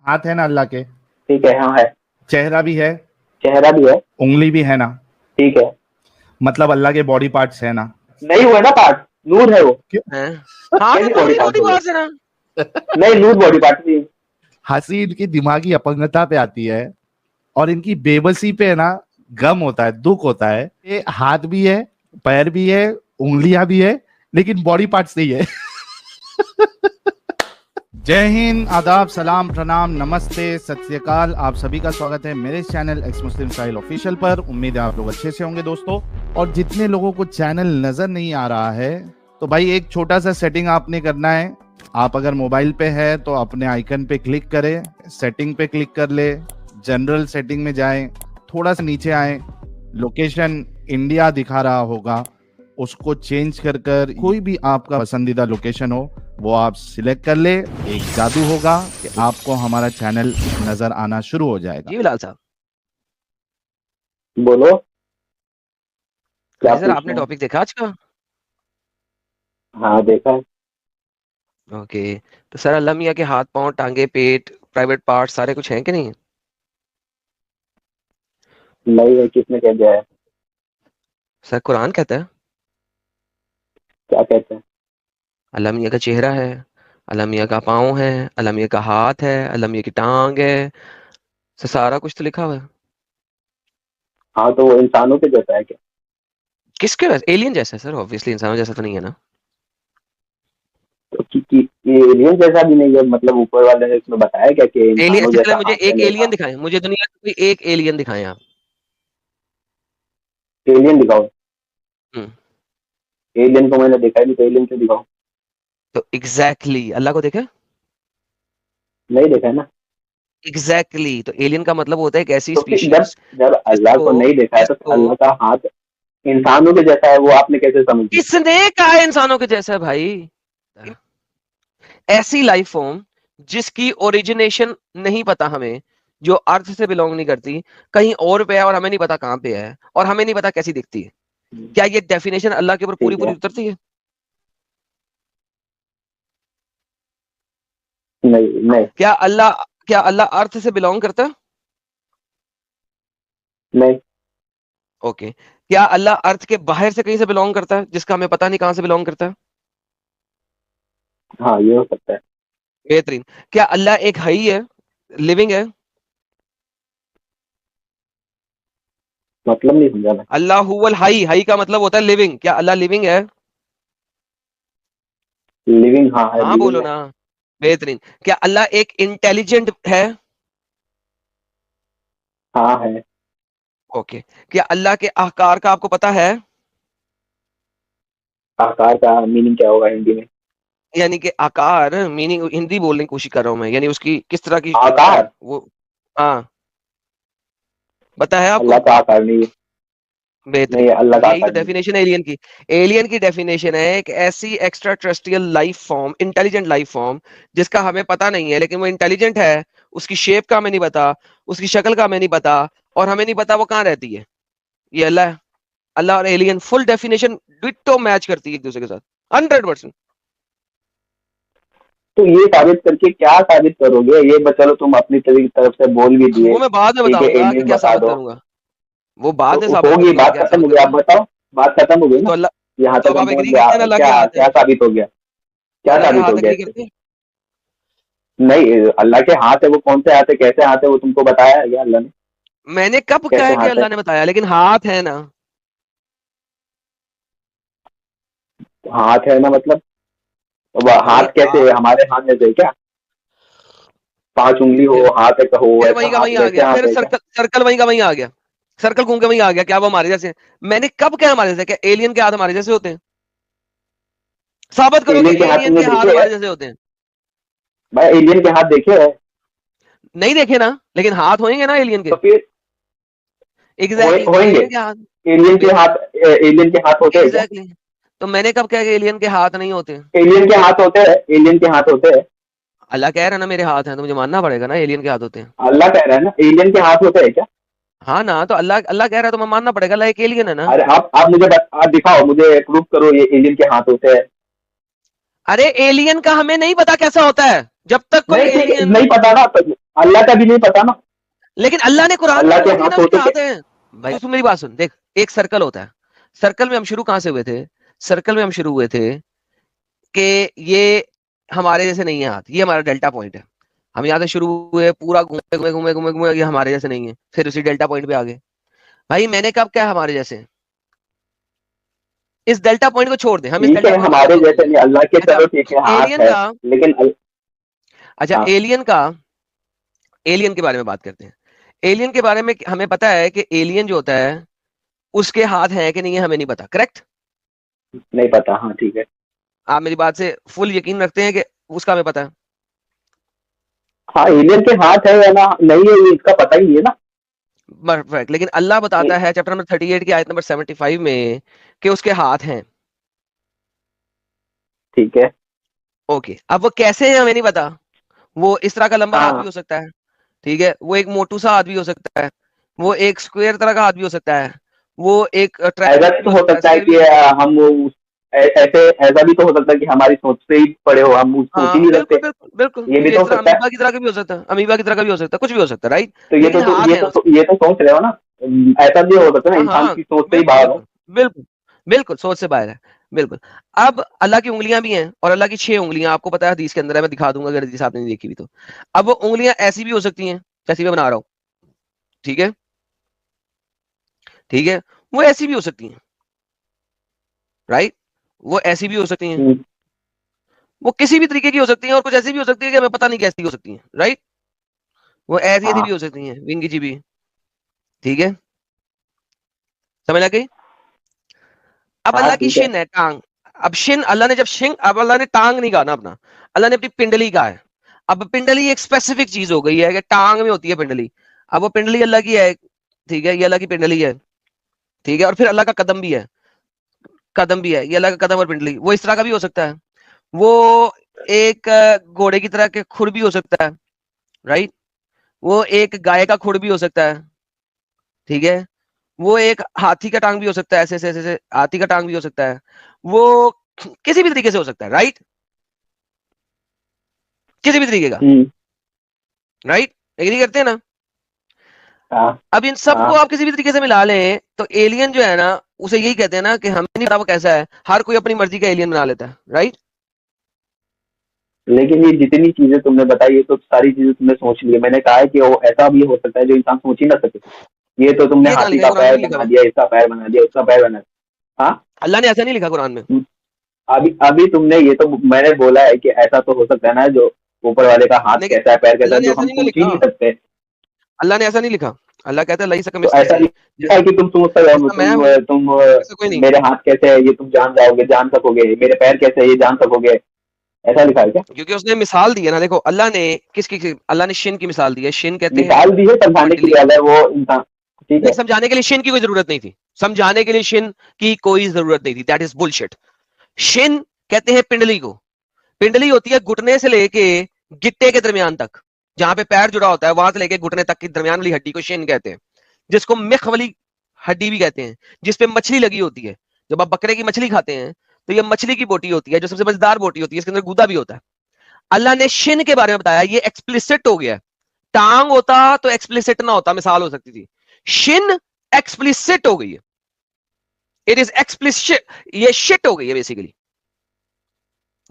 हाथ है ना अल्लाह के? ठीक है, हाँ है। चेहरा भी है? चेहरा भी है। उंगली भी है ना? ठीक है। मतलब अल्लाह के बॉडी पार्ट्स है ना? नहीं हुआ ना पार्ट, नूर है वो। क्यों? हैं? हाँ तो कैसी नूर बॉडी ही पार्ट बॉडी हो गया? पार्ट्स है ना। नहीं, नूर बॉडी पार्ट नहीं। हंसी इनकी दिमागी अपंगता पे आती है और इनकी बेबसी पे है ना गम होता है, दुख होता है। ये हाथ भी है, पैर भी है, उंगलियां भी है, लेकिन बॉडी पार्ट्स नहीं है। जय हिंद, आदाब, सलाम, प्रणाम, नमस्ते, सत श्री अकाल। आप सभी का स्वागत है मेरे चैनल एक्स मुस्लिम स्टाइल ऑफिशियल पर। उम्मीद है आप लोग अच्छे से होंगे दोस्तों। और जितने लोगों को चैनल नजर नहीं आ रहा है तो भाई एक छोटा सा सेटिंग आपने करना है। आप अगर मोबाइल पे है तो अपने आइकन पे क्लिक करें, सेटिंग पे क्लिक कर ले, जनरल सेटिंग में जाएं, थोड़ा सा नीचे आए, लोकेशन इंडिया दिखा रहा होगा, उसको चेंज कर कर कोई भी आपका पसंदीदा लोकेशन हो वो आप सिलेक्ट कर ले। एक जादू होगा कि आपको हमारा चैनल नजर आना शुरू हो जाएगा। जी बिलाल साहब, बोलो क्या सर आपने पूछना है? टॉपिक देखा आज का? हाँ देखा है। ओके, तो सर अल्लाह मियाँ के हाथ पांव टांगे पेट प्राइवेट पार्ट सारे कुछ हैं कि नहीं? नहीं है, किसने कह दिया है? सर कुरान कहता है क्या कहते हैं? अल्लाह मियाँ का चेहरा है, अल्लाह मियाँ का पाँव है, अल्लाह मियाँ का हाथ है, अल्लाह मियाँ की टांग है। सर सारा कुछ तो लिखा हुआ है। हाँ तो वो इंसानों के जैसा है क्या? किसके वैसे? एलियन जैसा है सर, ऑब्वियसली इंसानों जैसा तो नहीं है ना। तो ये एलियन जैसा भी नहीं है, मतलब ऊपर वाले ने इसमें बताया क्या कि एलियन, इंसानों अच्छा चले जैसा मुझे हाथ है एक लेगा? एलियन दिखाएं, मुझे दुनिया का कोई एक एलियन दिखाएं आप। एलियन दिखाओ। हम्म, एलियन को मैंने देखा ही नहीं, तो एलियन क्यों दिखाओ? तो एग्जैक्टली अल्लाह को देखा? नहीं देखा है ना। एग्जैक्टली तो एलियन का मतलब होता है एक ऐसी तो फिर जब स्पीशीज जब अल्लाह को जिसको नहीं देखा है तो फिर जिसको अल्लाह का हाथ इंसानों के जैसा है, वो आपने कैसे समझ लिया? किसने कहा है इंसानों के जैसा है भाई? ऐसी लाइफ फॉर्म जिसकी ओरिजिनेशन नहीं पता हमें, जो अर्थ से बिलोंग नहीं करती, कहीं और पे है और हमें नहीं पता कहां पे है, और हमें नहीं पता कैसी दिखती है। क्या ये डेफिनेशन अल्लाह के ऊपर पूरी ठीक पूरी है। उतरती है? नहीं नहीं क्या अल्लाह अर्थ से बिलोंग करता है? नहीं। ओके, क्या अल्लाह अर्थ के बाहर से कहीं से बिलोंग करता है जिसका हमें पता नहीं कहां से बिलोंग करता है? हाँ ये हो सकता है। बेहतरीन। क्या अल्लाह एक हई है, लिविंग है? मतलब नहीं समझा मैं। अल्लाह हुवल हई, हई का मतलब होता है लिविंग। क्या अल्लाह लिविंग है? लिविंग, हाँ है, हाँ लिविंग बोलो है। ना। बेहतरीन। क्या अल्लाह एक इंटेलिजेंट है? हाँ है। ओके। क्या अल्लाह के आकार का आपको पता है? आकार का मीनिंग क्या होगा हिंदी में? यानी कि आकार मीनिंग हिंदी बोलने की कोशिश कर रहा हूं मैं, यानी उसकी किस तरह की है आकार? वो। हाँ, पता है आपको? अल्लाह का आकार नहीं है। नहीं बेहतरीन। है, अल्लाह का यही तो आकार नहीं है। डेफिनेशन है एलियन की। एलियन की डेफिनेशन है एक ऐसी extra terrestrial life form, intelligent life form, जिसका हमें पता नहीं है लेकिन वो इंटेलिजेंट है। उसकी शेप का हमें नहीं पता, उसकी शक्ल का हमें नहीं पता, और हमें नहीं पता वो कहाँ रहती है। ये अल्लाह है। अल्लाह और alien full definition ditto match करती है एक दूसरे के साथ, 100%। तो ये साबित करके क्या साबित करोगे? ये चलो तुम अपनी तरफ से बोल भी दिए। वो मैं बाद में ठीक है, बताऊंगा कि एलियन क्या बता साबित दो। करूंगा। वो तो बाद में साबित होगी, करूंगा कि बात क्या खत्म साबित हो गई, आप करूंगा। बताओ। बात खत्म हो गई ना। तो अल्लाह, यहाँ तो तक अब हम आप पहुंच एग्री गया। करते हैं अल्लाह के क्या हाथ है? क्या साबित हो गया? तो क्या अल्लाह के साबित हो हाथ गया एग्री इससे? करते हैं? नहीं, अल्लाह के हाथ है, वो कौन से हाथ है, कैसे हाथ है, वो तुमको बताया है क्या अल्लाह ने? मैंने कब कहा कैसे है कि हाथ है? अल्लाह ने बताया, लेकिन हाथ है ना। हाथ है ना मतलब? अब भाई हाथ कैसे? हमारे हाथ में से क्या 5 उंगली हो, फिर हाथ है का हो, फिर ऐसा वहीं का हाथ वहीं आ वैसे गया, हाथ फिर है क्या? सर्कल सर्कल वहीं का वहीं आ गया। सर्कल घूम के वहीं आ गया, क्या वो हमारे जैसे हैं? मैंने कब कहा हमारे जैसे? क्या एलियन के हाथ हमारे जैसे होते हैं? साबित करो कि एलियन के हाथ एलियन तुमने के हाथ देखे है? हमारे जैसे होते हैं। भाई एलियन के हाथ देखे है? नहीं देखे ना, लेकिन हाथ होंगे ना एलियन के। तो फिर एग्जैक्टली तो होंगे। एलियन के हाथ। एलियन के हाथ, बेहतरीन। एलियन के हाथ होते हैं क्या? एग्जैक्टली तो मैंने कब कहा कि एलियन के हाथ नहीं होते? एलियन के हाथ होते हैं, एलियन के हाथ होते हैं। अल्लाह कह रहा है ना मेरे हाथ हैं, तो मुझे मानना पड़ेगा ना एलियन के हाथ होते हैं। अल्लाह कह रहा है ना एलियन के हाथ होते हैं क्या? हाँ ना, तो अल्लाह अल्लाह कह रहा है तो मैं मानना पड़ेगा, अल्लाह एक एलियन है ना। अरे आप मुझे आप दिखाओ, मुझे प्रूफ करो ये एलियन के हाथ होते हैं। अरे एलियन का हमें नहीं पता कैसा होता है, जब तक कोई नहीं ठीक है, एलियन। नहीं पता ना तो अल्लाह का भी नहीं पता ना। लेकिन अल्लाह ने कुरान में अल्लाह के बता दिया ना हाथ उसके होते हाथ हैं। भाई तू मेरी बात सुन, देख एक सर्कल होता है, सर्कल में हम शुरू कहां से हुए थे? सर्कल में हम शुरू हुए थे कि ये हमारे जैसे नहीं है हाथ, ये हमारा डेल्टा पॉइंट है। हम यहाँ से शुरू हुए, पूरा घूमे घूमे घूमे घूमे घूमे, ये हमारे जैसे नहीं है, फिर उसी डेल्टा पॉइंट पे आ गए। भाई मैंने कब क्या हमारे जैसे? इस डेल्टा पॉइंट को छोड़ दे, हम इस ठीक डेल्टा है, पॉइंट को हमारे छोड़ जैसे देंगे। नहीं, अल्लाह के अच्छा चलो ठीक है हाथ एलियन है, का, लेकिन अच्छा हाँ एलियन का, एलियन के बारे में बात करते हैं। एलियन के बारे में हमें पता है कि एलियन जो होता है उसके हाथ हैं कि नहीं है हमें नहीं पता, करेक्ट? नहीं पता, हाँ ठीक है। आप मेरी बात से फुल यकीन रखते हैं कि उसका हमें पता है? हाँ, एलियन के हाथ है या ना नहीं है ये इसका पता ही है ना। परफेक्ट। लेकिन अल्लाह बताता है चैप्टर नंबर 38 की आयत नंबर 75 में कि उसके हाथ हैं। ठीक है। ओके, अब वो कैसे है हमें नहीं पता। वो इस तरह का लंबा हाथ भी हाँ, हो सकता है, ठीक है, वो एक मोटू सा हाथ भी हो सकता है, वो एक स्क्वायर तरह का हाथ भी हो सकता है, वो एक ऐसा ट्रायंगल भी भी तो हो हो सकता है, सकता है स्क्वायर भी कि हो सकता है। हम ऐसे, ऐसा भी तो हो सकता है कि हमारी सोच से ही पड़े हो, हम सोच ही हाँ नहीं बिल्कुल सकते। बिल्कुल बिल्कुल, ये भी ये तो इस हो तरह सकता है। अमीबा की तरह का भी हो सकता है, अमीबा की तरह का भी हो सकता है, कुछ भी हो सकता है, राइट? तो लेकिन हाथ हैं उसके। ये तो सोच रहे हो ना। ऐसा भी हो सकता है ना, हाँ इंसान हाँ, की सोच से ही बिल्कुल बाहर हो। बिल्कुल बिल्कुल बिल्कुल, सोच से बाहर है, बिल्कुल। अब अल्लाह की उंगलियां भी हैं, और अल्लाह की 6 उंगलियां आपको पता है, हदीस के अंदर है, मैं दिखा दूंगा अगर हदीस आपने नहीं देखी भी तो। अब वो उंगलियां ऐसी भी हो सकती हैं जैसी मैं बना रहा हूँ, ठीक है, ठीक है, वो ऐसी भी हो सकती हैं, राइट, वो ऐसी भी हो सकती हैं, हम्म, वो किसी भी तरीके की हो सकती हैं, और कुछ ऐसी भी हो सकती है कि हमें पता नहीं कैसी हो सकती हैं, राइट। वो ऐसी ऐसी भी हाँ हो सकती हैं, विंगी जी भी, ठीक है, समझ आ गई? अब हाँ अल्लाह की ठीक है। शिन है, टांग। अब शिन, अल्लाह ने जब शिन, अब अल्लाह ने टांग नहीं कहा ना अपना, अल्लाह ने अपनी पिंडली कहा है। अब पिंडली एक स्पेसिफिक चीज हो गई है कि टांग में होती है पिंडली। अब वो पिंडली अल्लाह की है, ठीक है, ये अल्लाह की पिंडली है, ठीक है, और फिर अल्लाह का कदम भी है, कदम भी है, ये अल्लाह का कदम और पिंडली, वो इस तरह का भी हो सकता है। वो एक घोड़े की तरह के खुर भी हो सकता है, राइट, वो एक गाय का खुर भी हो सकता है, ठीक है, वो एक हाथी का टांग भी हो सकता है, ऐसे ऐसे ऐसे ऐसे, हाथी का टांग भी हो सकता है, वो किसी भी तरीके से हो सकता है, राइट, किसी भी तरीके का, हम्म, राइट, एग्री करते हैं ना? हाँ अब इन सबको हाँ। आप किसी भी तरीके से मिला लें तो एलियन जो है ना, उसे यही कहते हैं ना कि हमें नहीं पता वो कैसा है, हर कोई अपनी मर्जी का एलियन बना लेता है, राइट। लेकिन ये जितनी चीजें तुमने बताई, ये तो सारी चीजें तुमने सोच ली है। मैंने कहा है कि वो ऐसा भी हो सकता है जो इंसान सोच ही ना सके। ये तो तुमने ये कहाँ हाथी लिखा है? का कुरान में पैर नहीं लिखा बना हुआ। दिया, इसका पैर बना दिया, उसका पैर बना दिया। हाँ, अल्लाह ने ऐसा नहीं लिखा कुरान में। अभी अभी तुमने ये तो मैंने बोला है कि ऐसा तो हो सकता है ना, जो ऊपर वाले का हाथ लेकिन कैसा है, पैर कैसा अल्लाह है, ने जो ऐसा हम नहीं ना सोच ही लिखा, नहीं सकते। अल्लाह ने ऐसा नहीं लिखा। अल्लाह कहता है लई सकम तो ऐसा इसलिए, लिखा है कि तुम सोच सकते हो, जैसा मैं हूँ तुम ऐसा कोई नहीं। मेरे हाथ कैसे है ये तुम जान जाओगे, जान सकोगे, मेरे पैर कैसे है ये जान सकोगे। ऐसा लिखा है क्या? क्योंकि उसने मिसाल दी है ना, देखो अल्लाह ने अल्लाह ने शिन की मिसाल दी है, शिन कहते हैं मिसाल भी है समझाने के पिंडली लिए, को। अगर वो इंसान ठीक नहीं, है। समझाने के लिए शिन की कोई जरूरत नहीं थी, समझाने के लिए शिन की कोई जरूरत नहीं थी, दैट इज बुलशिट। शिन कहते हैं पिंडली को। पिंडली होती है घुटने से लेके गिट्टे के दरमियान तक, जहां पे पैर जुड़ा होता है वहां से लेके घुटने तक की दरमियान वाली हड्डी को शिन कहते हैं, जिसको मिख वाली हड्डी भी कहते हैं, जिसपे मछली लगी होती है। जब आप बकरे की मछली खाते हैं तो ये मछली की बोटी होती है, जो सबसे मजेदार बोटी होती है, इसके अंदर गूदा भी होता है। अल्लाह ने शिन के बारे में बताया, ये एक्सप्लिसिट हो गया। टांग होता तो एक्सप्लिसिट ना होता, मिसाल हो सकती थी। शिन एक्सप्लिसिट हो गई है, इट इज एक्सप्लिसिट, ये शिट हो गई है बेसिकली।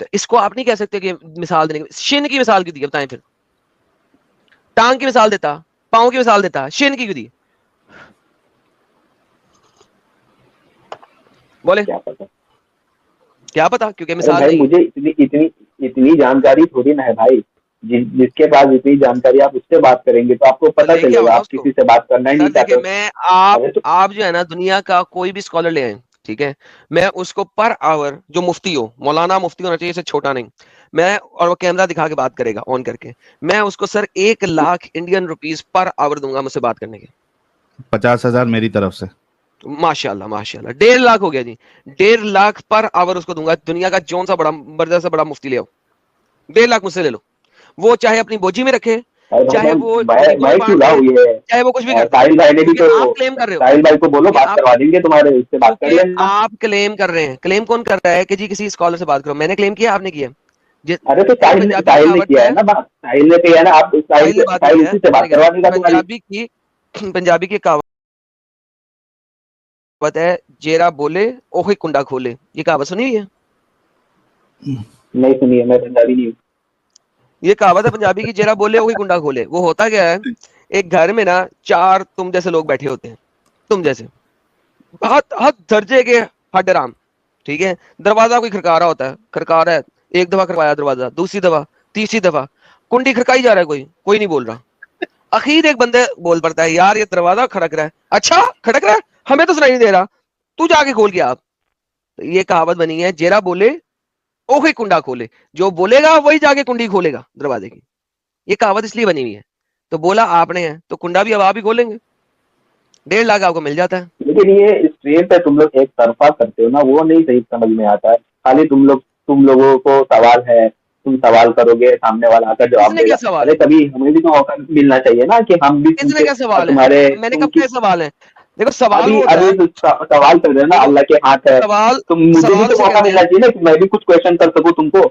तो इसको आप नहीं कह सकते कि मिसाल देने की, शिन की मिसाल क्यों दी? बताएं फिर, टांग की मिसाल देता, पांव की मिसाल देता, शिन की क्यों दी? बोले क्या पता। क्या पता, क्योंकि अरे मिसाल भाई, नहीं है। मुझे इतनी इतनी इतनी जानकारी थोड़ी ना है भाई। जिसके पास इतनी जानकारी, आप उससे बात करेंगे तो आपको तो पता लेके आओ चलेगा। ना आप उसको। किसी से बात करना ही नहीं सर चाहते देखिए, हो। मैं आप अरे तो आप जो है ना, दुनिया का कोई भी स्कॉलर ले आए, ठीक है, मैं उसको पर आवर, जो मुफ्ती हो, मौलाना मुफ्ती होना चाहिए, इसे छोटा नहीं, मैं, और वो कैमरा दिखा के बात करेगा ऑन करके, मैं उसको sir 1 lakh Indian rupees per hour दूंगा मुझसे बात करने के। 50,000 मेरी तरफ से। माशाल्लाह माशाल्लाह, 1.5 लाख हो गया जी, 1.5 लाख पर आवर उसको दूंगा। दुनिया का जौन सा बड़ा बड़ा से बड़ा मुफ्ती ले आओ, 1.5 लाख मुझसे ले लो, वो चाहे अपनी बोझी में रखे, अरे भाई, चाहे वो गरीबों में मैं क्यों बांट दे, लाऊं ये? चाहे वो कुछ भी कर दे, साहिल भाई ने भी क्योंकि तो, आप क्लेम कर रहे हो, साहिल भाई को बोलो क्योंकि बात आप करवा देंगे तुम्हारे, उससे बात कर क्योंकि लेना। आप क्लेम कर रहे हैं। क्लेम कौन कर रहा है कि जी किसी स्कॉलर से बात करो? मैंने क्लेम किया, आपने किया? अरे तो देखो साहिल ने पंजाबी की कहावत किया है है, ना बात, साहिल ने किया है ना, आप साहिल ने बात की साहिल है, उसी से बात मैंने कहा करवा देगा तुम्हारी। पंजाबी की कहावत है, जेरा बोले ओही कुंडा खोले, ये कहावत सुनी हुई है? नहीं सुनी है, मैं पंजाबी नहीं हूँ। ये कहावत है पंजाबी की, जेरा बोले वही कुंडा खोले। वो होता क्या है, एक घर में ना 4 तुम जैसे लोग बैठे होते हैं, तुम जैसे बहुत हद दर्जे के हड्डराम, ठीक है। दरवाजा कोई खड़का रहा होता है, खड़का रहा है, एक दफा खड़काया दरवाजा, दूसरी दफा, तीसरी दफा, कुंडी खड़काई जा रहा है, कोई कोई नहीं बोल रहा। आखिर एक बंदे बोल पड़ता है, यार ये दरवाजा खड़क रहा है। अच्छा खड़क रहा है, हमें तो सुनाई नहीं दे रहा, तू जाके खोल के आप। तो ये कहावत बनी है, जेरा बोले ओही कुंडा खोले, जो बोलेगा वही जाके कुंडी खोलेगा दरवाजे की। ये कहावत इसलिए बनी हुई है। तो बोला आपने है तो कुंडा भी अब आप ही खोलेंगे, 1.5 लाख आपको मिल जाता है। लेकिन ये स्ट्रीम पे तुम लोग एक तरफा करते हो ना, वो नहीं सही समझ में आता है। खाली तुम लोगों को सवाल है, तुम सवाल करोगे, सामने वाला आकर जवाब इसने देगा। क्या सवाल अरे है, कभी हमें भी तो मौका मिलना चाहिए ना, कि हम भी इसने पूछे क्या सवाल है, तुम्हारे मैंने कब तुम क्या सवाल है। देखो सवाल अभी वो होता अभी है, तो सवाल कर रहे हो ना, देखो अल्लाह के हाथ है, सवाल, तो मुझे भी सवाल तो उसे मौका कहते मिलना हैं। चाहिए ना, कि मैं भी कुछ क्वेश्चन कर सकूं तुमको।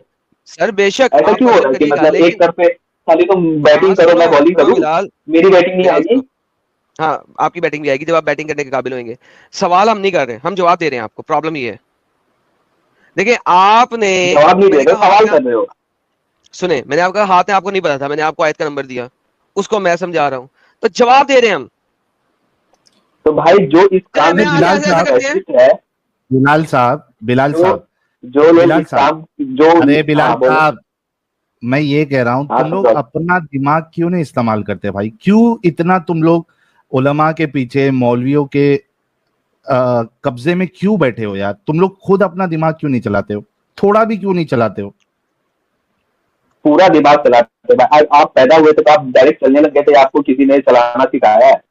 सर बेशक ऐसा आप क्यों हो रहा क्वेश्चन है कि करिएगा, मतलब एक लेकिन तरफ पे खाली तुम हाँ बैटिंग करो, सुनो मैं बॉलिंग सुनो करूं, बिलाल, मेरी बैटिंग नहीं बिलाल आएगी? सुनो, हाँ आपकी बैटिंग भी आएगी जब आप बैटिंग करने के काबिल होंगे। सवाल हम नहीं कर रहे, हम जवाब दे रहे हैं आपको। प्रॉब्लम ये है, देखिए आपने, जवाब नहीं दे मैंने रहे कहा हो, हाथ सवाल में, कर रहे हो। सुने मैंने आपका हाथ में, आपको नहीं पता था, मैंने आपको आयत का नंबर दिया, उसको मैं समझा रहा हूँ, तो जवाब दे रहे हैं हम। तो भाई जो इस चले काम में मैं आज बिलाल ऐसे ऐसे साहब, करते हैं। स्पेशलिस्ट है, बिलाल जो साहब, जो लोग बिलाल इस साहब, काम, जो, अरे बिलाल हाँ बोलो। साहब, मैं ये कह रहा हूं हाँ तुम लोग समझो। अपना दिमाग क्यों नहीं इस्तेमाल करते भाई? क्यों इतना तुम लोग उलमा के पीछे, मौलवियों के कब्जे में क्यों बैठे हो यार? तुम लोग खुद अपना दिमाग क्यों नहीं चलाते हो? थोड़ा भी क्यों नहीं चलाते हो? पूरा दिमाग चलाते हैं भाई। आप पैदा हुए थे तो आप डायरेक्ट चलने लग गए थे, आपको किसी ने चलाना सिखाया है?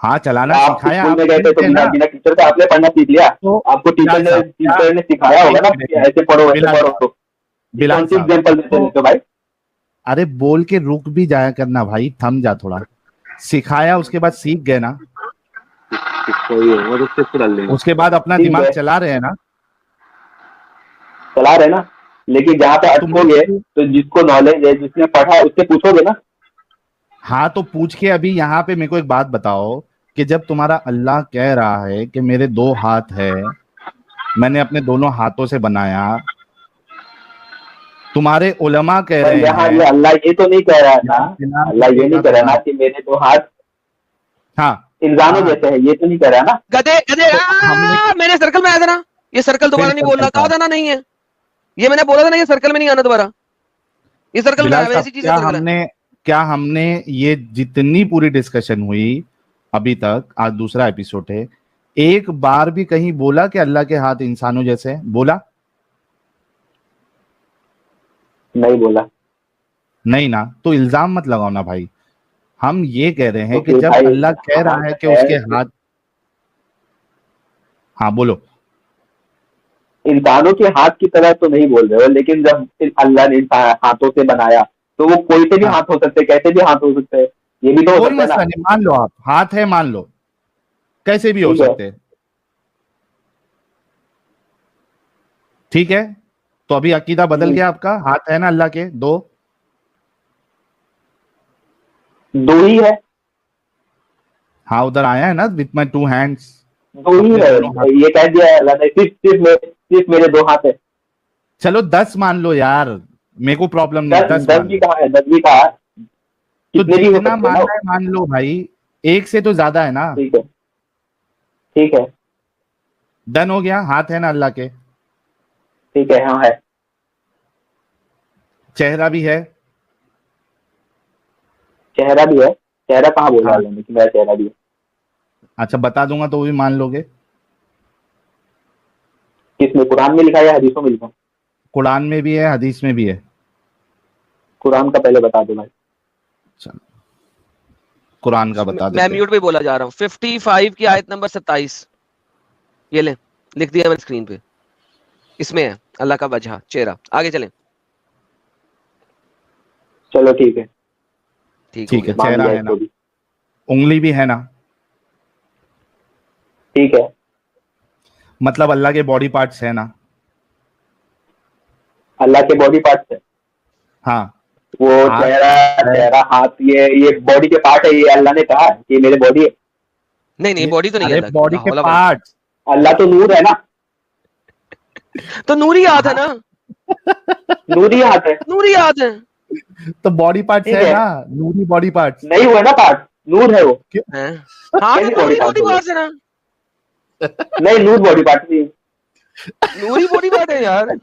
हाँ, चलाना या आप सिखाया, स्कूल आप में गए थे सीख तो गए बिना ना। बिना टीचर के आपने पढ़ना सीख लिया? तो आपको बिलाल साहब क्या, टीचर ने सिखाया होगा एक ना, मिनट, कि ऐसे पढ़ो ऐसे बिलाल पढ़ो। साहब, तो ये बिलाल कौन सी साहब एग्जाम्पल देते तो, रहते हो भाई? अरे बोल के रुक भी जाया करना भाई, थम जा थोड़ा। सिखाया उसके बाद सीख गए ना, सही है, वो तो सिर्फ डाल देंगे। उसके बाद अपना ठीक दिमाग है, चला रहे हैं ना। चला रहे ना, लेकिन जहाँ पे तुम लोग अटकोगे तो जिसको नॉलेज है, जिसने पढ़ा है, उससे पूछोगे ना। हाँ तो पूछ के अभी यहाँ पे मेरे को एक बात बताओ कि जब तुम्हारा अल्लाह कह रहा है कि मेरे 2 हाथ है, मैंने अपने दोनों हाथों से बनाया, तुम्हारे उलमा कह पर रहे यहाँ ये हैं, अल्लाह ये तो नहीं कह रहा है ना, यार बिलाल अल्लाह ये नहीं रुकेगा कह रहा है ना बिलाल। कि मेरे दो हाथ हाँ इंसानों हाँ, जैसे है, ये तो नहीं कह रहा है ना। गधे गधे, तो हमने मेरे सर्कल में आया था ना, ये सर्कल फिर दोबारा नहीं सर्कल बोलना, पे कहा आओ। था ना नहीं है, ये मैंने बोला था ना, ये सर्कल में नहीं आना दोबारा, ये सर्कल में बिलाल आया, साहब, वैसी चीज है सर्कल है। क्या हमने ये जितनी पूरी डिस्कशन हुई अभी तक, आज दूसरा एपिसोड है, एक बार भी कहीं बोला कि अल्लाह के हाथ इंसानों जैसे हैं? बोला? नहीं बोला। नहीं ना, तो इल्जाम मत लगाओ ना भाई। हम ये कह रहे तो हैं कि फिर जब भाई अल्लाह कह रहा हाथ है कि है, उसके हाथ, हाँ बोलो। इंसानों के हाथ की तरह तो नहीं बोल रहे हो, लेकिन जब अल्लाह ने हाथों से बनाया, तो वो कोई से भी हाँ, हाथ हो सकते हैं, कैसे भी हाथ हो सकते हैं, ये भी तो हो कोई सकता है ना। मसला नहीं, मान लो आप हाथ है, मान लो, कैसे भी हो ठीक है। सकते हैं। ठीक है, तो अभी अकीदा बदल गया आपका? हाथ है ना अल्लाह के 2? दो ही है। हाँ, उधर आया है ना, विथ माई 2 हैंड्स, दो ही अपने है, दोनों हाथ। ये कह दिया है अल्लाह ने, सिर्फ मेरे दो हाथ है। चलो 10 मान लो यार, मेरे को प्रॉब्लम नहीं, दस 10 दस मान भी लो। कहा है, 10 भी कहा है, तो कितने भी हो जितना सकते हैं ना। मानना है मान लो भाई, एक से तो ज्यादा है ना। ठीक है, ठीक है, डन हो गया, हाथ है ना अल्लाह के, ठीक है, हाँ है। चेहरा भी है। चेहरा भी है। चेहरा कहाँ बोला हाँ, अल्लाह ने कि मेरा चेहरा भी है? अच्छा बता दूंगा तो भी मान लोगे? किसमें, कुरान में लिखा है या हदीसों में लिखा? कुरान में भी है, हदीस में भी है। कुरान का पहले बता दो भाई। चलो, कुरान का बता मैं देते हैं। म्यूट पे बोला जा रहा हूँ, 55 की आयत नंबर 27, ये ले, लिख दिया मैंने स्क्रीन पे, इसमें है अल्लाह का वजह, चेहरा। आगे चलें। चलो ठीक है, ठीक हो ठीक है, गया। मान चेहरा लिया है ना, इसको भी। उंगली भी है ना, ठीक है। मतलब अल्लाह के बॉडी पार्ट्स है ना। अल्लाह के बॉडी पार्ट्स है हाँ वो, हाथ चेहरा हाथ, ये बॉडी के पार्ट है, ये अल्लाह ने कहा है कि मेरे बॉडी है। नहीं नहीं, बॉडी तो नहीं है अरे अल्लाह की, बॉडी ला के हौला वला। पार्ट्स। अल्लाह तो नूर है ना, तो नूरी हाथ है ना, नूर ही हाथ है। नूरी हाथ है। तो बॉडी पार्ट्स ठीक है है, ना, नूरी बॉडी पार्ट्स। नहीं हुआ ना पार्ट, नूर है वो। हैं? हाँ तो कैसी बॉडी नूरी पार्ट बॉडी बोले? पार्ट है ना, नहीं, नूर बॉडी पार्ट नहीं। नूरी बॉडी पार्ट है यार।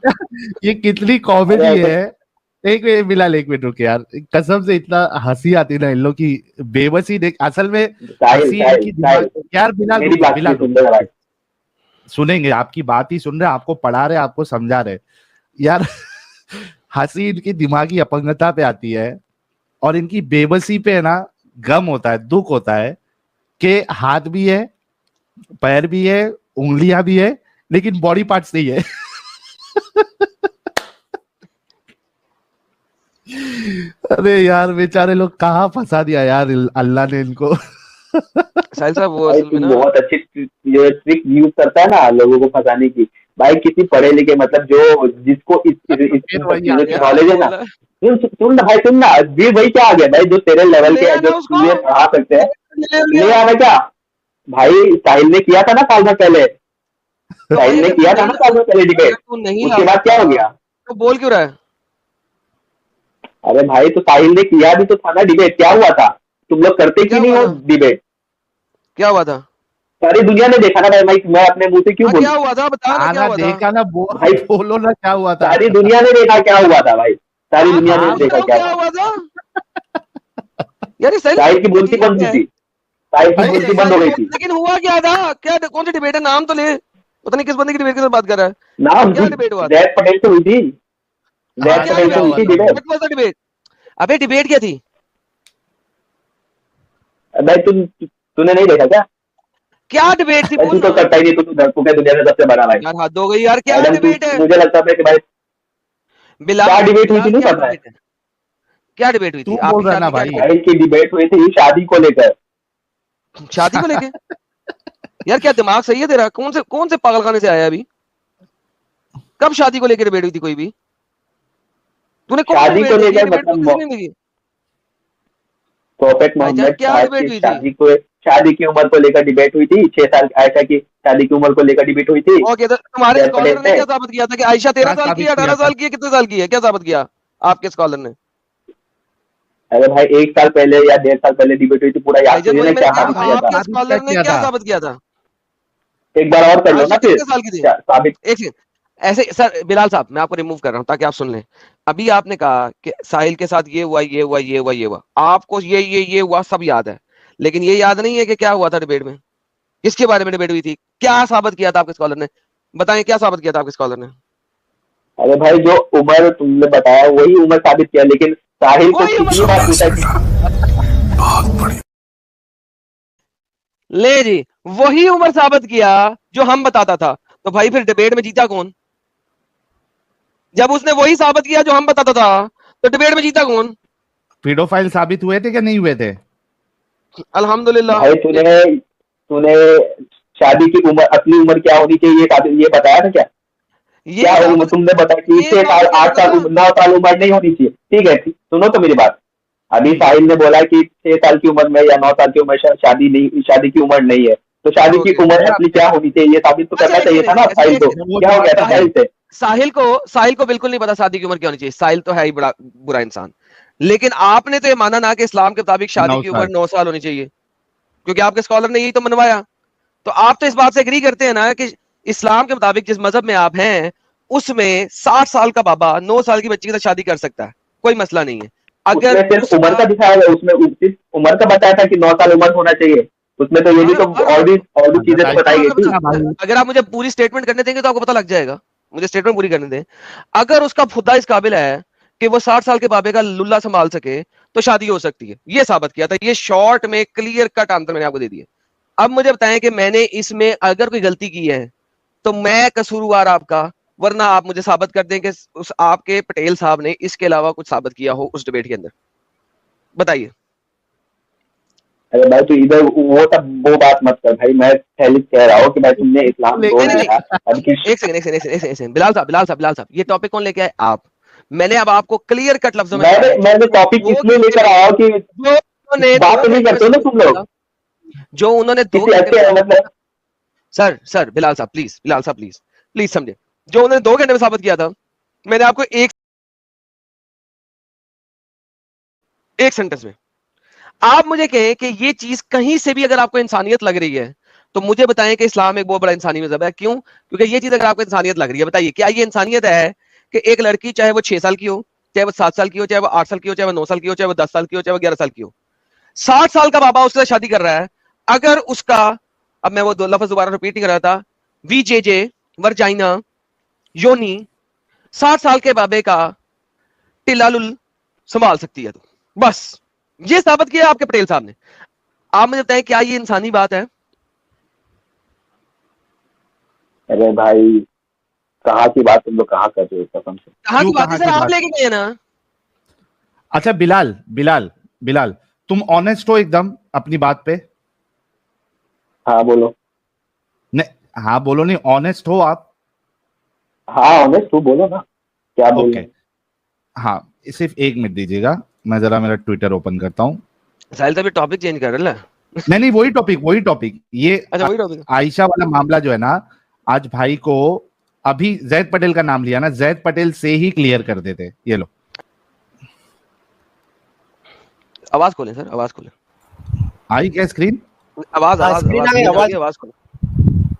ये कितनी कॉमेडी अरे है। एक मिनट बिलाल, एक मिनट रुक यार, कसम से इतना हंसी आती ना इन लोग की बेबसी देख। असल में साहिल, हंसी साहिल, इनकी दिमाग। साहिल, यार बिलाल मेरी रुको, बात बिलाल सुन रुको, ले भाई। सुनेंगे आपकी बात ही सुन रहे, आपको पढ़ा रहे, आपको समझा रहे यार। हंसी इनकी दिमागी अपंगता पे आती है और इनकी बेबसी पे है ना, गम होता है, दुख होता है कि हाथ भी है, पैर भी है, उंगलियां भी है, लेकिन बॉडी पार्ट्स नहीं है। अरे यार बेचारे लोग कहाँ फंसा दिया यार अल्लाह ने इनको। साहिल साहब वो भाई असल में तुम ना, बहुत अच्छी जो ट्रिक यूज करता है ना लोगों को फंसाने की। भाई किसी पढ़े लिखे, मतलब जो जिसको इस फिर सब वही आ चीजों की गया। नॉलेज है ना, बोला सुन ना भाई, सुन ना, भी वही क्या आ गया भाई, जो तेरे लेवल ले के है, आना जो उसको, तुझे पढ़ा सकते हैं। ले ले लिया। आना क्या भाई, साहिल ने किया था ना साल भर पहले, तो भाई साहिल ने अगर तू किया था नहीं ना ला, साल भर पहले अगर डिबेट, तू नहीं ला उसके बाद क्या सकता हो गया? तो बोल क्यों रहा है? अरे भाई तो साहिल ने किया भी तो था ना डिबेट, क्या हुआ था? तुम लोग करते क्या क्यों नहीं हुआ हो था? डिबेट? क्या हुआ था? सारी दुनिया ने देखा ना भाई, मैं अपने मुंह से क्यों हाँ बोलूं? क्या हुआ था, बता ना क्या आना हुआ था। देखा ना, भाई बोलो ना क्या हुआ था। सारी दुनिया ने देखा क्या हुआ था भाई, सारी आप दुनिया ने हाँ खुद देखा बताओ क्या क्या हुआ। हुआ था यार, ये साहिल साहिल की बोलती अजीब बंद हुई है। थी, साहिल की भाई बोलती साहिल बंद हो की गई बोल, थी। लेकिन हुआ क्या था? क्या कौन सी डिबेट है, नाम तो ले। पता नहीं किस बंदे की डिबेट के साथ बात कर रहा है। नाम क्या डिबेट हुआ था? जैद पटेल से हुई थी, हाँ जैद हाँ क्या तो पटेल क्या से डिबेट हुई हुआ हुआ थी था? था डिबेट। भाई? What was the debate? अबे डिबेट क्या थी? भाई तूने नहीं देखा क्या? क्या डिबेट थी भाई तू बोल तो ना। करता ही नहीं, तू तो डरपोक है दुनिया में सबसे बड़ा भाई। यार हद हो गई यार, क्या मैडम तू, डिबेट है? मुझे लगता था कि भाई क्या बिलाल डिबेट हुई थी बिलाल नहीं क्या पता है। डिबेट है? क्या डिबेट हुई थी तू आपकी बोल रहा ख्याल ना में, क्या भाई। डिबेट साहिल की डिबेट हुई थी शादी को लेकर। थी? शादी को लेके? यार क्या दिमाग सही है तेरा? कौन से पागलखाने से आया अभी? कब शादी को लेकर डिबेट हुई थी कोई भी? तूने कौन सी शादी को डिबेट देखी है? लेकर डिबेट तो किसी मतलब ने नहीं देखी। प्रोफेट भाईजान मोहम्मद क्या साहब डिबेट की हुई थी? शादी की उम्र को लेकर डिबेट हुई थी, 6 साल आयशा की शादी की उम्र को लेकर डिबेट हुई थी ओके, तो तुम्हारे जयद स्कॉलर पटेल ने से। क्या साबित किया था कि आयशा 13 क्या साल की साबित है, किया 18 था? साल की है, कितने साल की है? क्या साबित किया आपके स्कॉलर ने? अरे भाई 1 साल पहले या 1.5 साल पहले डिबेट हुई थी, पूरा याद भाईजान तुझे वही ना मैंने क्या कहा, साबित किया था? आपके साबित क्या स्कॉलर ने किया क्या था? साबित किया था? एक बार और कर लो आयशा ना फिर। कितने साल की थी? क्या साबित? एक सेकंड, ऐसे सर बिलाल साहब मैं आपको रिमूव कर रहा हूं ताकि आप सुन लें। अभी आपने कहा कि साहिल के साथ ये हुआ, ये हुआ, ये हुआ, ये हुआ, आपको ये हुआ सब याद है, लेकिन ये याद नहीं है कि क्या हुआ था डिबेट में, किसके बारे में डिबेट हुई थी, क्या साबित किया था आपके स्कॉलर ने? बताएं क्या साबित किया था आपके स्कॉलर ने? अरे भाई जो उम्र तुमने बताया वही उम्र साबित किया, लेकिन साहिल को वही उम्र कितनी बार पूछा कि ले जी, वही उम्र साबित किया जो हम बताता था। तो भाई फिर डिबेट में जीता कौन? जब उसने वही साबित किया जो हम बताता था, तो डिबेट में जीता कौन? पीडोफाइल साबित हुए थे कि नहीं हुए थे? अल्हम्दुलिल्लाह। भाई तूने तूने शादी की उम्र, असली उम्र क्या होनी चाहिए ये बताया था क्या? ये क्या उम्र साबित तुमने बताया कि ये 6 साल, साबित किया 8 था साल, ना। 9 साल उम्र नहीं होनी चाहिए? ठीक है, सुनो तो मेरी बात। अभी साहिल ने बोला कि 6 साल की उम्र में या 9 साल की उम्र में शादी की उम्र नहीं है, तो शादी की ओके, उम्र अरे असली क्या होनी चाहिए ये साबित तो अच्छा करना एक चाहिए सेकंड, था ना एक साहिल को। सेकंड, वो क्या जो हो गया था आपने साहिल साहिल से? साहिल को बिल्कुल नहीं पता शादी की उम्र क्या होनी चाहिए। साहिल तो है ही बड़ा बुरा इंसान, लेकिन आपने तो ये माना ना कि इस्लाम के मुताबिक शादी 9 की उम्र साल 9 साल होनी चाहिए, क्योंकि आपके स्कॉलर ने यही तो मनवाया। तो आप तो इस बात से एग्री करते हैं ना कि इस्लाम के मुताबिक जिस मजहब में आप हैं उसमें 60 साल का बाबा 9 साल की बच्ची के साथ शादी कर सकता है, कोई मसला नहीं है। अगर उसमें सिर्फ उम्र उसका का दिखाया गया, उसमें सिर्फ उम्र का बताया था कि 9 साल उम्र होना चाहिए, उसमें तो ये भी तो और भी चीजें तो बताई गई थी। अगर आप मुझे पूरी स्टेटमेंट करने देंगे तो आपको पता लग जाएगा। मुझे स्टेटमेंट पूरी करने दें। अगर उसका खुदा इस काबिल है कि वो 60 साल के बाबे का लुल्ला संभाल सके तो शादी हो सकती है, ये साबित किया था। ये शॉर्ट में क्लियर कट आंसर मैंने आपको दे दिया। अब मुझे बताएं कि मैंने इसमें अगर कोई गलती की है तो मैं कसूरवार आपका, वरना आप मुझे साबित कर दें कि उस आपके पटेल साहब ने इसके अलावा कुछ साबित किया हो उस डिबेट के अंदर। बताइए। अरे भाई तू इधर वो सब वो बात मत कर भाई, मैं पहले कह रहा हूँ कि भाई तुमने इस्लाम नहीं, छोड़ नहीं, दिया अब किस एक सेकंड, एक सेकंड, एक सेकंड, एक सेकंड, एक सेकंड। बिलाल साहब, ये टॉपिक कौन लेके आए? आप। मैंने अब आपको क्लियर कट लफ्जों में मैंने बताया, मैंने टॉपिक दो इसलिए घंटे लेकर में आया हूँ कि जो उन्होंने बात 2 तो नहीं घंटे में करते हो ना साबित तुम किया लोग, था, जो उन्होंने 2 किसी घंटे में अच्छे साबित किया मतलब। था। सर, बिलाल साहब प्लीज समझे। जो उन्होंने 2 घंटे में साबित किया था, मैंने आपको एक सेंटेंस में। आप मुझे कहें कि ये चीज कहीं से भी अगर आपको इंसानियत लग रही है, तो मुझे बताएं कि इस्लाम एक बहुत बड़ा इंसानी मजहब है। क्यों? क्योंकि ये चीज अगर आपको इंसानियत लग रही है, बताइए क्या ये इंसानियत है कि एक लड़की, चाहे वो 6 साल की हो, चाहे वो 7 साल की हो, चाहे वो 8 साल की हो, चाहे वो 9 साल की हो, चाहे वो 10 साल की हो, चाहे वो 11 साल की हो, 60 साल का बाबा उसके साथ शादी कर रहा है, अगर उसका, अब मैं वो दो लफ्ज दोबारा रिपीट नहीं कर रहा था, वीजेजे, वर्जाइना, योनी, 60 साल के बाबे का टिलालुल संभाल सकती है, तो बस ये साबित किया आपके पटेल साहब ने। आप मुझे बताएं क्या ये इंसानी बात है? अरे भाई कहाँ की बात तुम लोग कहाँ कर रहे हो कसम से। कहां क्यों की बात है कहाँ सर? की आप बात? लेके गए ना। अच्छा बिलाल, बिलाल, तुम ऑनेस्ट हो एकदम अपनी बात पे? हाँ बोलो। नहीं, हाँ बोलो, नहीं ऑनेस्ट हो आप? हाँ ऑनेस्ट तू बोलो ना, क्या बोल रहे ओके, हाँ, सिर्फ 1 मिनट दीजिएगा, मैं जरा मेरा ट्विटर ओपन करता हूँ। साहिल साहब टॉपिक चेंज कर रहे हैं। नहीं, वही टॉपिक ये अच्छा वही टॉपिक। आयशा वाला मामला जो है ना, आज भाई को अभी जैद पटेल का नाम लिया ना, जैद पटेल से ही क्लियर कर देते। ये लो, आवाज खोलें सर, आवाज खोलें। आई क्या स्क्रीन? आवाज आवाज स्क्रीन आवाज आ गई, आवाज आवाज आवाज खोलें।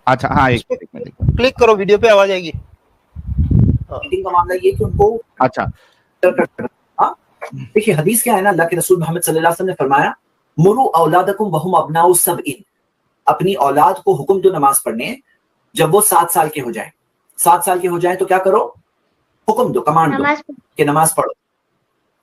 अच्छा हाँ, एक मिनट। क्लिक करो, वीडियो पे आवाज आएगी। मीटिंग का मामला ये कि उनको अच्छा, हाँ, देखिए हदीस क्या है ना, अल्लाह के रसूल मोहम्मद सल्लल्लाहु अलैहि वसल्लम ने फरमाया, मुरु औलादकुम वहुम अबनाउ सबइन, अपनी औलाद को हुक्म दो नमाज पढ़ने जब वो 7 साल के हो जाए। 7 साल के हो जाए तो क्या करो? हुक्म दो, कमांड दो कि नमाज पढ़ो।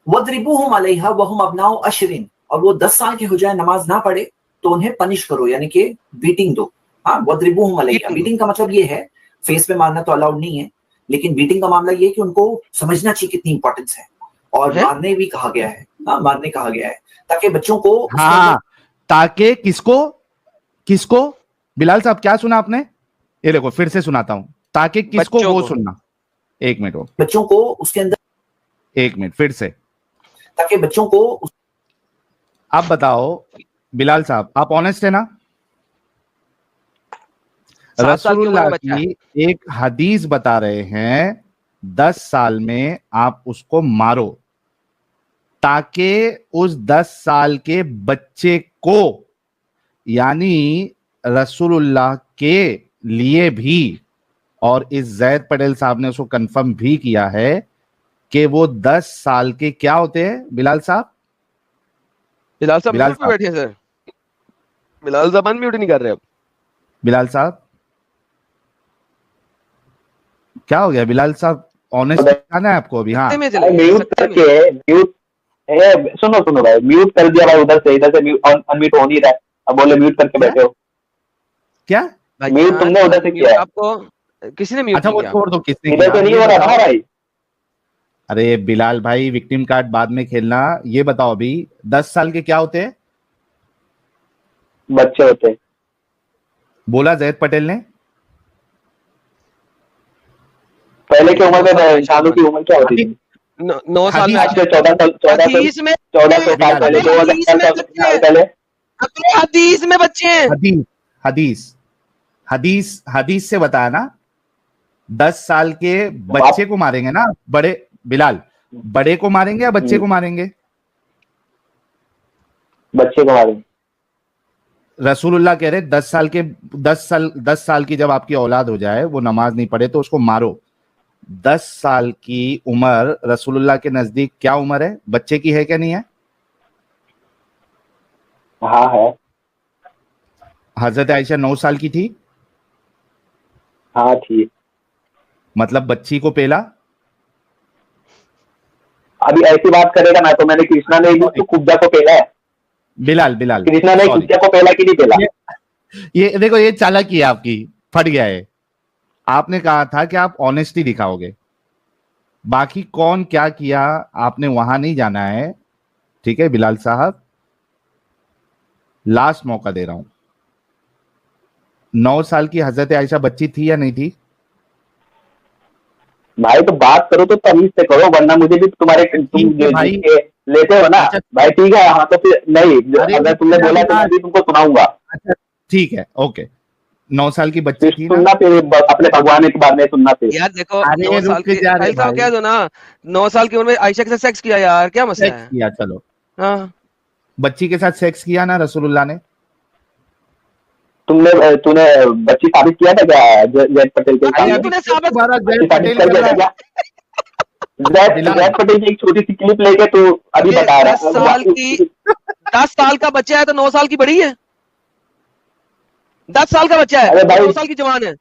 वद्रिबूहुम अलैहा वहुम अबनाउ अशरिन, और वो 10 साल के हो जाए नमाज ना पढ़े तो उन्हें पनिश करो, यानी कि बीटिंग दो। हाँ, वद्रिबूहुम अलैहा, बीटिंग का मतलब ये है, फेस पे मारना तो अलाउड नहीं है, लेकिन बीटिंग का मामला ये है कि उनको समझना चाहिए कितनी इंपॉर्टेंस है, और है? मारने भी कहा गया है। हाँ, मारने कहा गया है ताकि बच्चों को उसके हाँ, अंदर ताकि किसको बिलाल साहब क्या सुना आपने? ये देखो फिर से सुनाता हूं, ताकि किसको बच्चों वो को। सुनना। 1 मिनट वो, बच्चों को उसके अंदर 1 मिनट फिर से। ताकि बच्चों को आप बताओ बिलाल साहब, आप ऑनेस्ट है ना? 7 साल की उम्र रसूलुल्लाह में बच्चा है। की एक हदीस बता रहे हैं, 10 साल में आप उसको मारो, ताकि उस 10 साल के बच्चे को, यानी रसूलुल्लाह के लिए भी, और इस जैद पटेल साहब ने उसको कंफर्म भी किया है कि वो 10 साल के क्या होते हैं बिलाल साहब? बिलाल साहब बिलाल म्यूट पे साहब, बैठे हैं सर। बिलाल साहब अनम्यूट नहीं कर रहे अब। बिलाल साहब क्या हो गया बिलाल साहब? ऑनेस्ट बताना है आपको अभी? हाँ, सत्ते में चले गए, म्यूट सत्ते में। करके म्यूट सुनो सुनो भाई, म्यूट कर दिया भाई, उधर से इधर से म्यूट अनम्यूट हो नहीं रहा है, अब बोले म्यूट करके क्या? बैठे हो। क्या? म्यूट तुमने उधर से किया है, आपको किसी ने म्यूट अच्छा नहीं वो किया। छोड़ दो, किसने इधर किया से नहीं ये हो रहा था बताओ। ना भाई। अरे बिलाल भाई, विक्टिम कार्ड बाद में खेलना, ये बताओ अभी 10 साल के क्या होते हैं? बच्चे होते, बोला जैद पटेल ने। पहले की उम्र में इंसानों की उम्र क्या होती थी? 9 साल में हदीस आज से 1400 हदीस में 1400 साल पहले, 2000 साल पहले। अपने हदीस में बच्चे हैं। हदीस हदीस हदीस हदीस से बताया ना, 10 साल के बच्चे को मारेंगे ना, बड़े बिलाल, बड़े को मारेंगे या बच्चे को मारेंगे? बच्चे को मारेंगे। रसूलुल्लाह कह रहे 10 साल की जब आपकी औलाद हो जाए, वो नमाज नहीं पढ़े तो उसको मारो। 10 साल की उम्र रसूलुल्लाह के नजदीक क्या उम्र है? बच्चे की है क्या नहीं है? हाँ है। हजरत आयशा 9 साल की थी, हाँ ठीक। मतलब बच्ची को पेला। अभी ऐसी बात करेगा ना तो मैंने कृष्णा ने तो कुब्जा को पेला है। बिलाल कृष्णा ने सॉरी, कुब्जा को पेला कि नहीं पेला? ये देखो, ये चालाकी है आपकी, फट गया है। आपने कहा था कि आप ऑनेस्टी दिखाओगे, बाकी कौन क्या किया आपने वहां नहीं जाना है, ठीक है बिलाल साहब? लास्ट मौका दे रहा हूं। 9 साल की हजरत आयशा बच्ची थी या नहीं थी? भाई तो बात करो तो तमीज से करो, वरना मुझे भी तुम्हारे तुम ठीक है भाई। जिसके लेते हो ना अच्छा भाई, ठीक है। हाँ तो फिर नहीं, अरे अगर तुमने रुक जा बोला तो मैं यार। भी तुमको सुनाऊंगा। अच्छा ठीक है, ओके। 9 साल की बच्ची फिर थी ना? सुनना, फिर अपने भगवान के बारे में सुनना फिर। यार देखो, अरे 9 साल रुक की जा रे साहिल साहब भाई। कह दो ना, 9 साल की उम्र में आयशा के साथ सेक्स किया यार, क्या मसला सेक्स है? किया, चलो हाँ, बच्ची के साथ सेक्स किया ना रसूलुल्लाह ने? तूने बच्ची साबित किया था क्या जैद पटेल के अरे अभी सामने? अभी तूने क्यों साबित दोबारा बच्ची जैद साबित पटेल कर कर दिया रहा था है? क्या? बिलाल जैद पटेल की एक छोटी सी क्लिप लेके तू अभी अबे बता 10 साल रहा। की 10 साल का बच्चा है तो 9 साल की बड़ी है? 10 साल का बच्चा है अरे तो भाई 9 साल की जवान है।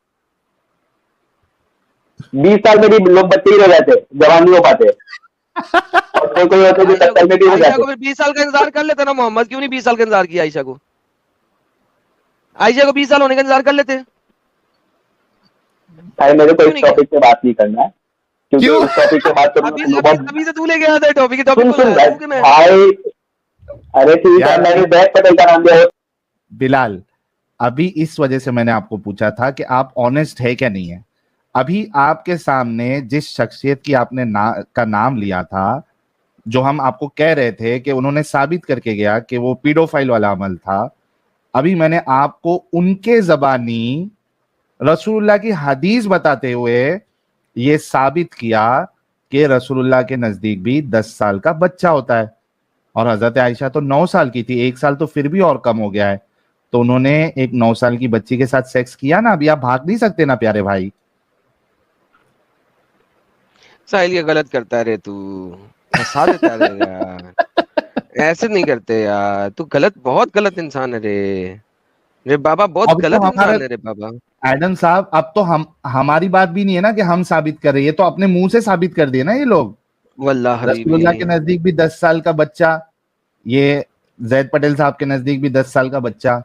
20 साल में भी लोग बच्चे ही रह जाते, जवान नहीं हो पाते, और कोई कोई होते जो आयशा 70 में भी हो आयशा जाते। को फिर 20 साल का इंतजार कर लेते ना मोहम्मद, क्यों नहीं 20 साल का इंतजार किया आयशा को? आयशा को 20 साल होने का इंतजार कर लेते। भाई मेरे को क्यों इस नहीं किया? टॉपिक पे बात नहीं करना है, क्योंकि क्यों? इस टॉपिक पे बात करूंगा अभी तो अभी बहुत। अभी से तू ले गया था टॉपिक सुन को सुन लाया तू कि मैं? भाई, अरे ठीक है, यार मैंने जैद पटेल का नाम दिया। बिलाल, अभी इस वजह से मैंने आपको पूछा था कि आप ऑनेस्ट है क्या नहीं है। अभी आपके सामने जिस शख्सियत की आपने का नाम लिया था, जो हम आपको कह रहे थे कि उन्होंने साबित करके गया कि वो पीडोफाइल वाला अमल था, अभी मैंने आपको उनके जबानी रसूलुल्लाह की हदीस बताते हुए ये साबित किया कि रसूलुल्लाह के नजदीक भी 10 साल का बच्चा होता है, और हजरत आयशा तो 9 साल की थी, 1 साल तो फिर भी और कम हो गया है, तो उन्होंने एक 9 साल की बच्ची के साथ सेक्स किया ना। अभी आप भाग नहीं सकते ना प्यारे भाई। साहिल ये गलत करता है रे, तू फंसा देता है रे यार, ऐसे नहीं करते यार, तू गलत, बहुत गलत इंसान है रे। रे बाबा बहुत अब तो गलत हमारा इंसान है रे बाबा। एडम साहब, अब तो हमारी बात भी नहीं है ना कि हम साबित कर रहे हैं, ये तो अपने मुंह से साबित कर दिए ना ये लोग। वल्लाह हबीबी। रसूलुल्लाह के नजदीक भी 10 साल का बच्चा, ये जैद पटेल साहब के नजदीक भी 10 साल का बच्चा।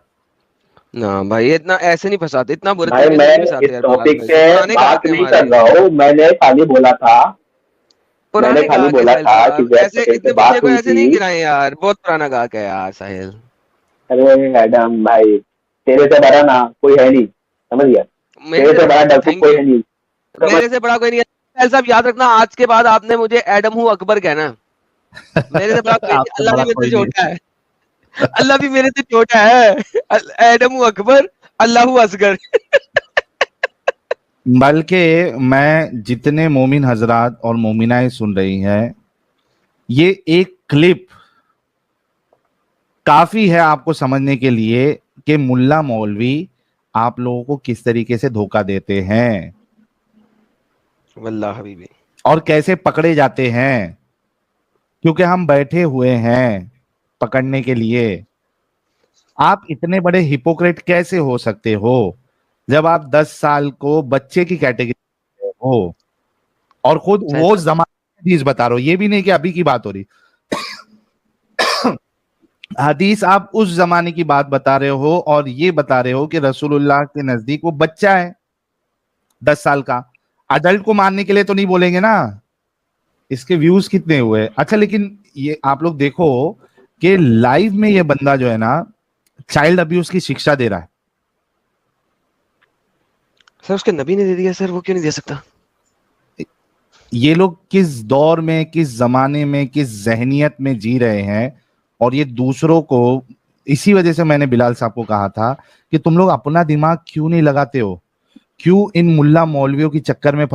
ना भाई, इतना ऐसे नहीं फंसाते, इतना बुरे भाई तरीके से मैं नहीं फंसाते इस यार बिलाल टॉपिक भाई, पे पुराने बात गाहक हैं नहीं हमारे, कर रहा हूँ, मैंने खाली बोला था, मैंने पुराने खाली गाहक है बोला साहिल था कि साहब, जैद ऐसे पटेल से इतने बच्चे बात को हुई ऐसे नहीं थी। गिराए यार, बहुत पुराना गाहक है यार साहिल। अरे मैडम भाई, तेरे से बड़ा ना कोई है नहीं, समझ गया? मेरे तेरे से बड़ा से डरपोक थैंक कोई यू, है नहीं, समझ? मेरे से बड़ा कोई नहीं है साहिल साहब, याद रखना आज के बाद आपने मुझे एडम हूँ अकबर कहना। मेरे से बड़ा कोई नहीं, आपसे अल्लाह भी बड़ा मेरे से कोई नहीं। छोटा है, अल्लाह भी मेरे से छोटा है। एडम हूँ अकबर, अल्लाह हूँ असगर। बल्कि मैं जितने मोमिन हजरात और मोमिनाएं सुन रही हैं, ये एक क्लिप काफी है आपको समझने के लिए कि मुल्ला मौलवी आप लोगों को किस तरीके से धोखा देते हैं वल्लाह हबीबी। और कैसे पकड़े जाते हैं, क्योंकि हम बैठे हुए हैं पकड़ने के लिए। आप इतने बड़े हिपोक्रेट कैसे हो सकते हो जब आप 10 साल को बच्चे की कैटेगरी में हो, और खुद साहिल वो साहब जमाने की हदीस बता रहे हो। ये भी नहीं कि अभी की बात हो रही, हदीस आप उस जमाने की बात बता रहे हो, और ये बता रहे हो कि रसूलुल्लाह के नजदीक वो बच्चा है 10 साल का। अडल्ट को मारने के लिए तो नहीं बोलेंगे ना। इसके व्यूज कितने हुए? अच्छा, लेकिन ये आप लोग देखो कि लाइव में ये बंदा जो है ना, चाइल्ड अब्यूज की शिक्षा दे रहा है। सर उसके नबी ने दे दिया सर, वो क्यों नहीं दे सकता? ये लोग किस दौर में, किस जमाने में, किस जहनियत में जी रहे हैं, और ये दूसरों को, इसी वजह से मैंने बिलाल साहब को कहा था कि तुम लोग अपना दिमाग क्यों नहीं लगाते हो, क्यों इन मुल्ला मौलवियों की चक्कर में